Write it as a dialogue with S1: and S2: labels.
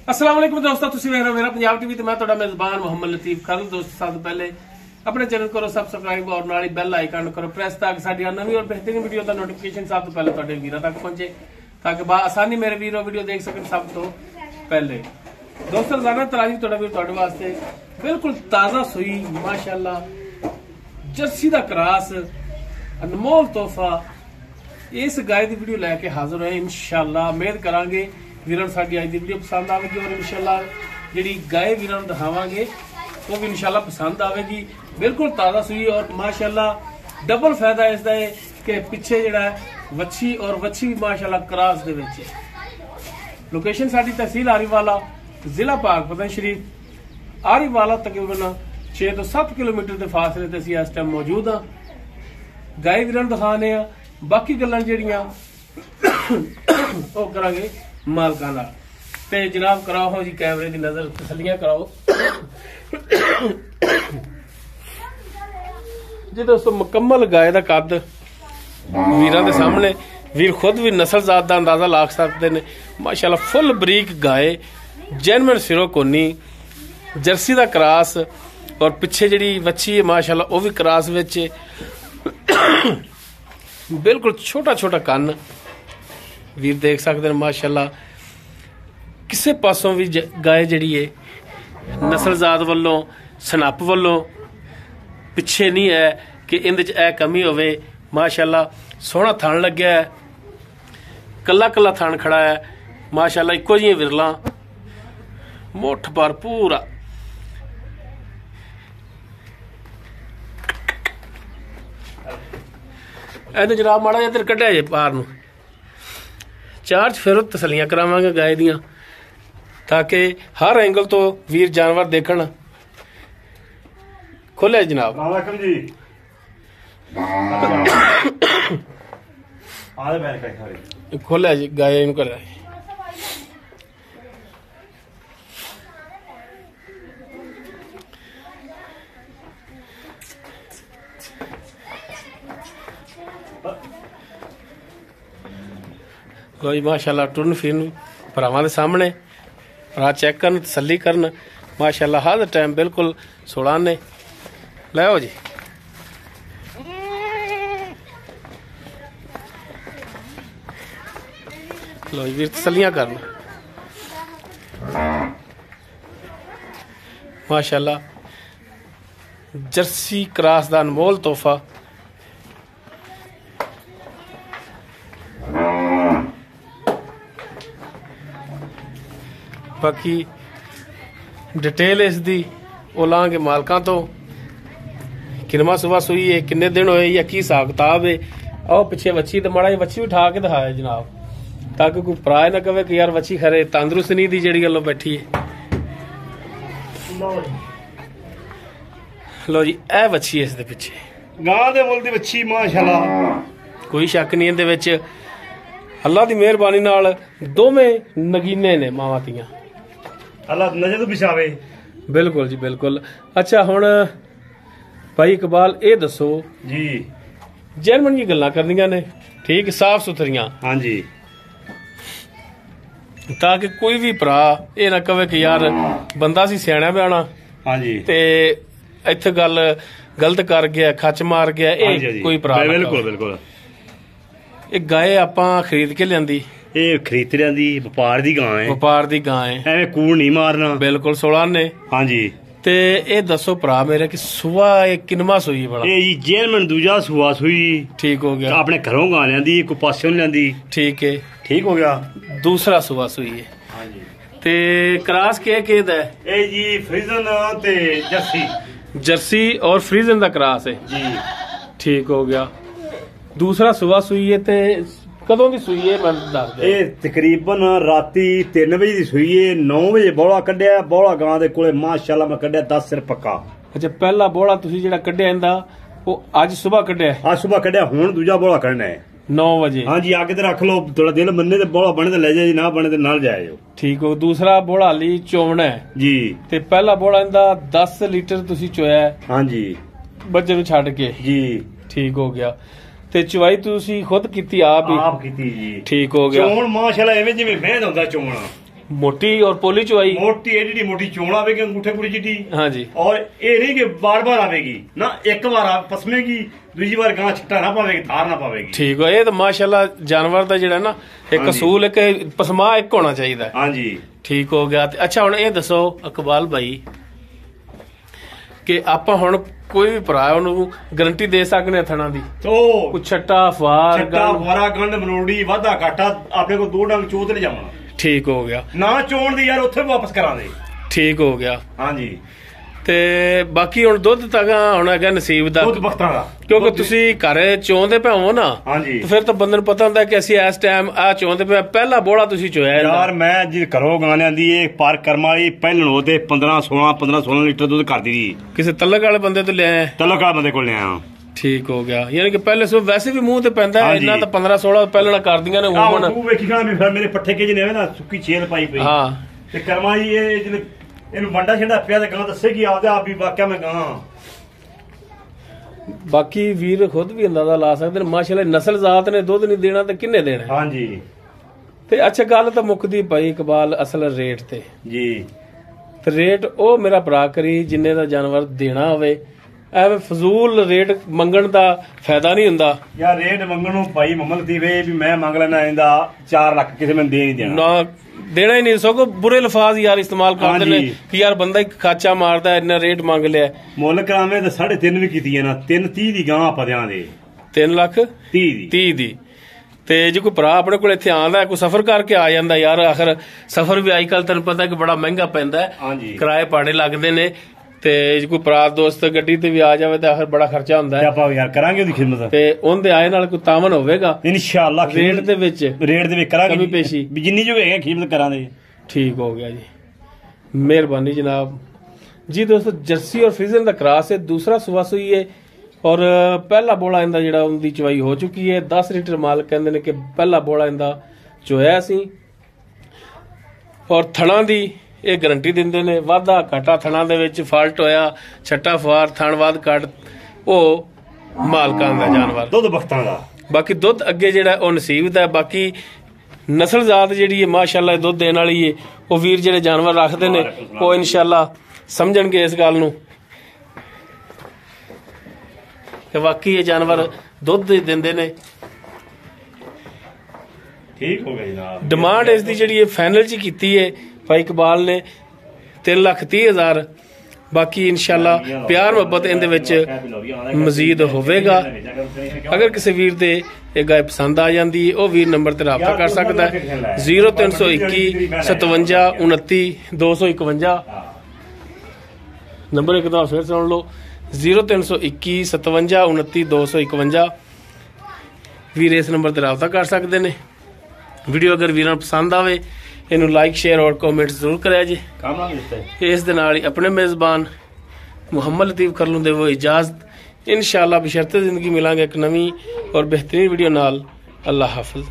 S1: अस्सलाम वालेकुम दोस्तों, तुसीं वेख रहे हो मेरा पंजाब टीवी ते मैं तुहाडा मेजबान मोहम्मद लतीफ खान। दोस्तों, सब तो पहले अपने चैनल करो सब्सक्राइब और नाल बेल आइकन करो प्रेस ताकि साडी नवी और बेहतरीन वीडियो का नोटिफिकेशन सब तो पहले तुहाडे वीरां तक पहुंचे, ताकि आसानी मेरे वीरों वीडियो देख सकन सब तो पहले। दोस्तों, रोजाना तराजी तुहाडा वीर तुहाडे वास्ते बिल्कुल ताजा सूई माशाअल्लाह जर्सी दा क्रॉस अनमोल तोहफा इस गाय की वीडियो लैके हाजिर होए। इंशाअल्लाह उम्मीद करांगे वीरां साडी अज दी वीडियो पसंद आवेगी और इंशाअल्लाह जिहड़ी गाय वीरां नूं दिखावांगे वो भी इंशाअल्लाह पसंद आवेगी। बिल्कुल ताजा सूई और माशाअल्लाह डबल फायदा इसदा है कि पिछे जिहड़ा वच्छी और वच्छी भी माशाअल्लाह क्रॉस दे विच है। लोकेशन साडी तहसील आरीवाला, जिला पाकपतन शरीफ। आरीवाला तकरीबन 6 तो 7 किलोमीटर के फासले ते असीं इस टाइम मौजूद हाँ। गाय वीरां नूं दिखाने आ, बाकी गल्लां जिहड़ियां ओह करांगे मालकां नाल। ते जनाब कराओ हो जी कैमरे की नजर, तसल्लियां कराओ जी। दोस्तों, मुकम्मल गाय का कद वीरां दे सामने, वीर खुद भी नस्ल जात का अंदाजा ला सकते हैं। माशाअल्लाह फुल बरीक गाय, जैनवन सिरो कोनी, जर्सी का क्रॉस और पिछे जी वच्छी है माशाअल्लाह वह भी क्रॉस विच। बिल्कुल छोटा छोटा कन वीर देख सकते हैं माशाअल्लाह। किसी पासों भी गाय जी है नस्ल जात वालों सनप वालों पिछे नहीं है कि इंदे च ए कमी होवे। माशाअल्लाह सोहना थण लग्या है, कला कला थण खड़ा है माशाअल्लाह। इको जी विरला मुठ पर पूरा ऐसे जनाब माड़ा इधर कढ़िया जे पार नूं चार फिर तसलियां करावांगे गाय दियां, ताकि हर एंगल तो वीर जानवर देखण। खोलिया जनाब
S2: जी।
S1: खोलिया जी गाय इनू कर लो जी। माशाअल्लाह टुरन फिरन भरावां दे सामने भरा चेक करन तसल्ली करन माशाअल्लाह हर टाइम बिल्कुल सुड़ाने। लो जी लो जी वीर तसल्लियां करन माशाअल्लाह। जर्सी क्रॉस दा अनमोल तोहफा बाकी डिटेल इसकी वो लांगे मालकां तो किनवा सुबह सुई है, किन्ने दिन होए या की हिसाब किताब है। आओ पिछे वच्छी तो माड़ा वच्छी उठा के दिखाया जनाब, ताकि कोई पराए ना कहे कि यार वच्छी खरे तंदुरुस्त नहीं दी जी गलों बैठी है। लो जी ए वच्छी इस दे पिछे
S2: गां दे मुल दी वच्छी माशाअल्लाह,
S1: कोई शक नहीं इहदे विच। अल्लाह दी मेहरबानी नाल दोवें नगीने ने मावां तियां,
S2: अल्लाह नजर तो बिछावे।
S1: बिल्कुल जी बिल्कुल। अच्छा हुण भाई इकबाल ये दसो
S2: जी,
S1: जैनवन जी गल्लां करनियां ने ठीक साफ सुथरियां,
S2: हाँ जी,
S1: ताकि कोई भी भरा ये ना कहे कि यार बंदा सी सियाणा बयाना
S2: हाँ जी
S1: ते इत्थे गल गलत कर गया खच मार गया, ये कोई भरा
S2: बिल्कुल बिल्कुल।
S1: ये गाय आपां खरीद के लियांदी,
S2: ये खरीद लियांदी, व्यापार दी गां है,
S1: व्यापार दी गां है,
S2: एवें कूड़ नहीं मारना।
S1: बिल्कुल 16 ने।
S2: हाँ जी।
S1: ते ये दसो भरा मेरे कि सुबह ये किनवा सुई बड़ा?
S2: ये जी जैनवन दूजा सुआ सुई। ठीक
S1: हो गया।
S2: अपने घरों गां लियांदी, कोई पासों लियांदी।
S1: ठीक है,
S2: ठीक हो गया।
S1: दूसरा सुबह सुई है।
S2: हाँ जी।
S1: ते क्रॉस के दा है?
S2: ये जी फ्रीजन ते जर्सी,
S1: जर्सी और फ्रीजन दा क्रॉस है
S2: जी।
S1: ठीक हो गया। दूसरा सुबह सुई है ते कदों दी सुई है मैं दस दे?
S2: ये तकरीबन राती 3 बजे दी सुई है, 9 बजे बोला कढ़िया। बोला गां दे कोले माशाअल्लाह मैं कढ़िया 10 सिर पक्का।
S1: अच्छा पहला बोला तुसी जेड़ा कढ़िया इंदा वो आज सुबह कढ़िया?
S2: आज सुबह कढ़िया, हुण दूजा बोला कढ़ना है
S1: 9 बजे।
S2: हाँ जी, आगे ते रख लो, थोड़ा दिल मन्ने ते बोला बने ते ले जाए, ना बने ते ना जाए जो। ठीक
S1: हो। दूसरा बोला ली चोवना है
S2: जी,
S1: ते पहला बोला इंदा 10 लीटर तुसी चोया है?
S2: हाँ जी,
S1: बच्चे नूं छड्ड के जी। ठीक हो गया। ते चवाई तुसी खुद कीती आप ही?
S2: आप कीती जी।
S1: ठीक हो गया।
S2: चोण माशाल्लाह एवें जिवें बहन हुंदा चोण।
S1: मोटी और पोली चुवाई
S2: मोटी एडी मोटी चोण आवेगी अंगूठे कुड़ी जिड्डी।
S1: हाँ जी।
S2: और ये नहीं कि बार बार आवेगी ना, एक बार पसमेगी, दूसरी बार गां छट्टा ना पावेगी, थार ना पावेगी।
S1: ठीक है, ये तो माशाल्लाह जानवर का जिहड़ा ना एक
S2: हाँ
S1: असूल एक पसमा एक होना चाहिए।
S2: हाँ जी
S1: ठीक हो गया। अच्छा हुण ये दसो इकबाल भाई कि आपां हुण कोई भी भरा ਉਹਨੂੰ ਗਾਰੰਟੀ ਦੇ ਸਕਨੇ ਥਣਾ ਦੀ
S2: तो
S1: ਕੋਈ ਛੱਟਾ ਫਾਰ
S2: छट्टा फवारा गंढ मनोड़ी वाधा घाटा अपने को दो डंग चोत ले जावना।
S1: ठीक हो गया
S2: ना चोण दी यार उत्थे वापस करा दे।
S1: ठीक हो गया।
S2: हाँ जी
S1: ਤੇ ਬਾਕੀ ਹੁਣ ਦੁੱਧ ਤੱਕ ਹੁਣ ਹੈਗਾ ਨਸੀਬ ਦਾ,
S2: ਦੁੱਧ ਬਖਤਾਂ ਦਾ,
S1: ਕਿਉਂਕਿ ਤੁਸੀਂ ਘਰੇ ਚੋਂਦੇ ਭਾਵੋ ਨਾ।
S2: ਹਾਂਜੀ।
S1: ਤੇ ਫਿਰ ਤਾਂ ਬੰਦੇ ਨੂੰ ਪਤਾ ਹੁੰਦਾ ਕਿ ਅਸੀਂ ਇਸ ਟਾਈਮ ਆ ਚੋਂਦੇ ਪਿਆ, ਪਹਿਲਾ ਬੋੜਾ ਤੁਸੀਂ ਚੋਇਆ
S2: ਯਾਰ ਮੈਂ ਜੀ ਘਰੋਂ ਗਾਂ ਲਿਆਂਦੀ ਏ ਪਰ ਕਰਮ ਵਾਲੀ ਪਹਿਲਣ ਉਹਦੇ 15-16 ਲੀਟਰ ਦੁੱਧ ਕਰਦੀ ਦੀ।
S1: ਕਿਸੇ ਤਲਕ ਵਾਲੇ ਬੰਦੇ ਤੋਂ ਲਿਆਏ?
S2: ਤਲਕ ਵਾਲੇ ਬੰਦੇ ਕੋਲ ਲਿਆ।
S1: ਠੀਕ ਹੋ ਗਿਆ, ਯਾਨੀ ਕਿ ਪਹਿਲੇ ਸੋ ਵੈਸੇ ਵੀ ਮੂੰਹ ਤੇ ਪੈਂਦਾ ਹੈ, ਇੰਨਾ ਤਾਂ 15-16 ਪਹਿਲਣਾ ਕਰਦੀਆਂ ਨੇ ਹੁਣ।
S2: ਤੂੰ ਵੇਖੀ ਗਾ ਮੇਰੇ ਪੱਠੇ ਕੇ ਜਿਹਨੇ ਨਾ ਸੁੱਕੀ ਛੇਲ ਪਾਈ ਪਈ।
S1: ਹਾਂ
S2: ਤੇ ਕਰਮਾ ਜੀ ਇਹ ਜਿਹਨੇ ਇਹਨੂੰ ਵੰਡਾ ਛੰਡਾ ਪਿਆ ਤੇ ਗਾਂ ਦੱਸੇਗੀ ਆਪਦੇ ਆਪ ਵੀ ਵਾਕਿਆ ਮੈਂ ਗਾਂ।
S1: ਬਾਕੀ ਵੀਰ ਖੁਦ ਵੀ ਅੰਦਾਜ਼ਾ ਲਾ ਸਕਦੇ ਨੇ, ਮਾਸ਼ਾਅੱਲਾ ਨਸਲ ਜ਼ਾਤ ਨੇ ਦੁੱਧ ਨਹੀਂ ਦੇਣਾ ਤੇ ਕਿੰਨੇ ਦੇਣਾ।
S2: ਹਾਂਜੀ।
S1: ਤੇ ਅੱਛਾ ਗੱਲ ਤਾਂ ਮੁੱਕਦੀ ਪਈ ਇਕਬਾਲ ਅਸਲ ਰੇਟ ਤੇ
S2: ਜੀ।
S1: ਤੇ ਰੇਟ ਉਹ ਮੇਰਾ ਭਰਾ ਕਰੀ ਜਿੰਨੇ ਦਾ ਜਾਨਵਰ ਦੇਣਾ ਹੋਵੇ, ਐਵੇਂ ਫਜ਼ੂਲ ਰੇਟ ਮੰਗਣ ਦਾ ਫਾਇਦਾ ਨਹੀਂ ਹੁੰਦਾ।
S2: ਯਾਰ ਰੇਟ ਮੰਗਣ ਨੂੰ ਭਾਈ ਮੁਹੰਮਦ ਦੀ ਵੇ ਵੀ ਮੈਂ ਮੰਗ ਲੈਣਾ ਇਹਦਾ 4 ਲੱਖ ਕਿਸੇ ਮੈਨੂੰ ਦੇ ਨਹੀਂ ਦੇਣਾ, ਨਾ
S1: ਦੇਣਾ ਹੀ ਨਹੀਂ। ਸਗੋਂ ਬੁਰੇ ਲਫ਼ਾਜ਼ ਯਾਰ ਇਸਤੇਮਾਲ ਕਰਦੇ ਨੇ ਕਿ ਯਾਰ ਬੰਦਾ ਇੱਕ ਖਾਚਾ ਮਾਰਦਾ ਇੰਨਾ ਰੇਟ ਮੰਗ ਲਿਆ।
S2: ਮੁੱਲ ਕਰਾਵੇਂ ਤਾਂ 3.5 ਵੀ ਕੀਤੀ ਹੈ ਨਾ, 3.30 ਦੀ ਗਾਂ ਆਪਾਂ ਦਿਆਂਗੇ।
S1: 3,30,000 ਦੀ। ਤੇ ਜੇ ਕੋਈ ਭਰਾ ਆਪਣੇ ਕੋਲ ਇੱਥੇ ਆਉਂਦਾ, ਕੋਈ ਸਫ਼ਰ ਕਰਕੇ ਆ ਜਾਂਦਾ, ਯਾਰ ਆਖਰ ਸਫ਼ਰ ਵੀ ਅੱਜ ਕੱਲ ਤੈਨੂੰ ਪਤਾ ਕਿ ਬੜਾ ਮਹਿੰਗਾ ਪੈਂਦਾ ਹੈ, ਕਿਰਾਏ ਭਾੜੇ ਲੱਗਦੇ ਨੇ। ਤੇ ਜੇ ਕੋਈ ਭਰਾ ਦੋਸਤ ਗੱਡੀ ਤੇ ਵੀ ਆ ਜਾਵੇ ਤਾਂ ਆਖਰ ਬੜਾ ਖਰਚਾ ਹੁੰਦਾ ਹੈ।
S2: ਆਪਾਂ ਯਾਰ ਕਰਾਂਗੇ ਉਹਦੀ ਖਿਦਮਤ
S1: ਤੇ ਉਹਦੇ ਆਏ ਨਾਲ ਕੋਈ ਤਾਮਨ ਹੋਵੇਗਾ
S2: ਇਨਸ਼ਾਅੱਲਾ।
S1: ਰੇਟ ਦੇ ਵਿੱਚ ਕਰਾਂਗੇ
S2: ਕਮੀ ਪੇਸ਼ੀ ਜਿੰਨੀ ਜੋ ਹੈਗਾ ਖਿਦਮਤ ਕਰਾਂਗੇ।
S1: ਠੀਕ ਹੋ ਗਿਆ ਜੀ, ਮਿਹਰਬਾਨੀ जनाब जी। दोस्तों जर्सी और फ्रीजन का क्रॉस है, दूसरा सुबह सुई है और पहला बोला इंदा जिहड़ा उनकी चवाई हो चुकी है। 10 लीटर माल कहते हैं कि पहला बोला इंदा चोया सी और थणा दी ਇਹ ਗਾਰੰਟੀ ਦਿੰਦੇ ਨੇ। ਵਾਧਾ ਘਾਟਾ ਥਣਾ ਦੇ ਵਿੱਚ ਫਾਲਟ ਹੋਇਆ, ਛੱਟਾ ਫਾਰ ਥਣ ਵੱਧ ਘੱਟ, ਉਹ ਮਾਲਕਾਂ ਦਾ ਜਾਨਵਰ
S2: ਦੁੱਧ ਬਖਤਾਂ ਦਾ। ਬਾਕੀ
S1: ਦੁੱਧ ਅੱਗੇ ਜਿਹੜਾ ਉਹ ਨਸੀਬ ਦਾ। ਬਾਕੀ ਨਸਲ ਜ਼ਾਤ ਜਿਹੜੀ ਹੈ ਮਾਸ਼ਾਅੱਲਾ ਦੁੱਧ ਦੇਣ ਵਾਲੀ ਹੈ, ਉਹ ਵੀਰ ਜਿਹੜੇ ਜਾਨਵਰ ਰੱਖਦੇ ਨੇ ਉਹ ਇਨਸ਼ਾਅੱਲਾ ਸਮਝਣਗੇ ਇਸ ਗੱਲ ਨੂੰ ਕਿ ਵਾਕਈ ਇਹ ਜਾਨਵਰ ਦੁੱਧ ਦਿੰਦੇ ਨੇ।
S2: ਠੀਕ ਹੋ ਗਿਆ ਜਨਾਬ।
S1: ਡਿਮਾਂਡ ਇਸ ਦੀ ਜਿਹੜੀ ਫਾਈਨਲ ਚ ਕੀਤੀ ਹੈ ਭਾਈ ਇਕਬਾਲ ਨੇ 3,30,000। ਬਾਕੀ ਇਨਸ਼ਾਅੱਲਾ ਪਿਆਰ ਮੁਹੱਬਤ ਇਹਦੇ ਵਿੱਚ ਮਜ਼ੀਦ ਹੋਵੇਗਾ। ਅਗਰ ਕਿਸੇ ਵੀਰ ਦੇ ਇਹ ਗਾਇ ਪਸੰਦ ਆ ਜਾਂਦੀ ਹੈ, ਉਹ ਵੀਰ ਨੰਬਰ ਤੇ ਰਾਬਤਾ ਕਰ ਸਕਦਾ ਹੈ 0321 57 29 251। ਨੰਬਰ ਇੱਕ ਦਾ ਫਿਰ ਸੁਣ ਲਓ 0321 57 29 251। ਵੀਰ ਇਸ ਨੰਬਰ ਤੇ ਰਾਬਤਾ ਕਰ ਸਕਦੇ ਨੇ। ਵੀਡੀਓ ਅਗਰ ਵੀਰਾਂ ਨੂੰ ਪਸੰਦ ਆਵੇ ਇਹਨੂੰ ਲਾਈਕ ਸ਼ੇਅਰ ਔਰ ਕਮੈਂਟ ਜ਼ਰੂਰ ਕਰਿਆ ਜੀ। ਇਸ ਦੇ ਨਾਲ ਹੀ ਆਪਣੇ ਮੇਜ਼ਬਾਨ ਮੁਹੰਮਦ ਲਤੀਫ ਖਰਲੂ ਦੇ ਉਹ ਇਜਾਜ਼ਤ। ਇਨਸ਼ਾਅੱਲਾ ਬਸ਼ਰਤੇ ਜ਼ਿੰਦਗੀ ਮਿਲਾਂਗੇ ਇੱਕ ਨਵੀਂ ਔਰ ਬਿਹਤਰੀਨ ਵੀਡੀਓ ਨਾਲ। ਅੱਲਾਹ ਹਾਫਿਜ਼।